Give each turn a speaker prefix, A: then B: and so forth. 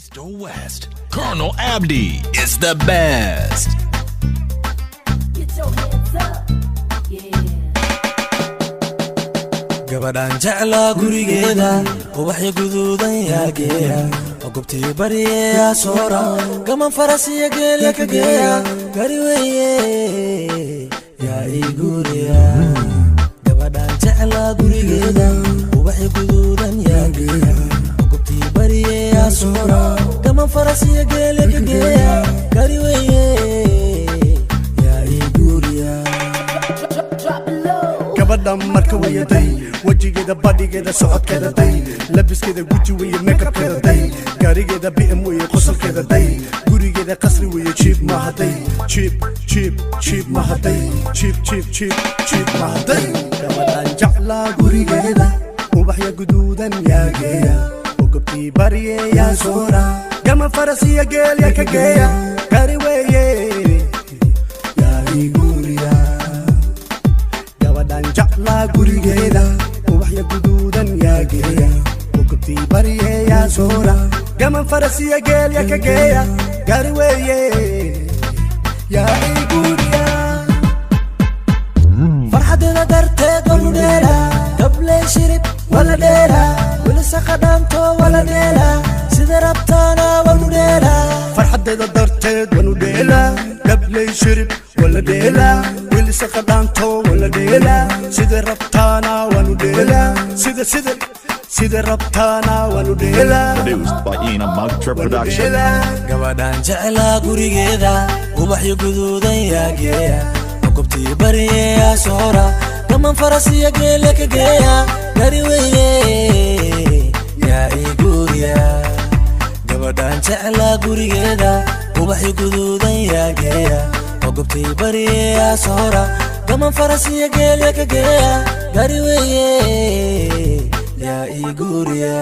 A: East or West, Colonel Abdi is the best.
B: Get your hands up, yeah.
C: gabadhan jecla gurigeeda ubaxyo guduudan yaageeya ogobtii bariyeya soora gaman farasiya geelya ka geeya gari weeye yaa ii guriya gabadhan jecla gurigeeda ubaxyo guduudan yaageeya ogobtii bariyeya soora gaman farasiya geelya ka geeya gari weeye yaa ii guriya
D: gabadhan marka wayaday wajigeeda badhigeeda socodkeeda day labiskeeda guji weeye makeupkeeda day gaarigeeda bm weeye qosolkeeda day gurigeeda qasri weeye jiib mahaday jiib mahaday jiib mahaday gabadhan jeclaa gurigeeda ubaxya guduudan yaageeya ogobtii bariyeya soora gaman farasiya geelya ka geeya gari weeye yaa ii guriya gabadhan jeclaa gurigeeda ubaxya guduudan yaageeya ogobtii bariyeya soora gaman farasiya geelya ka geeya gari weeye yaa ii guriya
C: farxadeeda darteed wanu dheela gabley shirib wala dheela wilisaka dhaanto wala dheela sida rabtaana wanu dheela
D: farxadeeda darteed wanu dheela gabley shirib wala dheela wilisaka dhaanto wala dheela sida rabtaana wanu dheela sida rabtaana wanu dheela
A: Produced by Ina Mugtra Production.
C: gabadhan jecla gurigeeda ubaxyo guduudan yaageeya ogobtii bariyeya soora gaman farasiya geelya ka geeya gari weeye yaa ii guriya gabadhan jecla gurigeeda ubaxyo guduudan yaageeya ogobtii bariyeya soora gaman farasiya geelya ka geeya gari weeye yaa ii guriya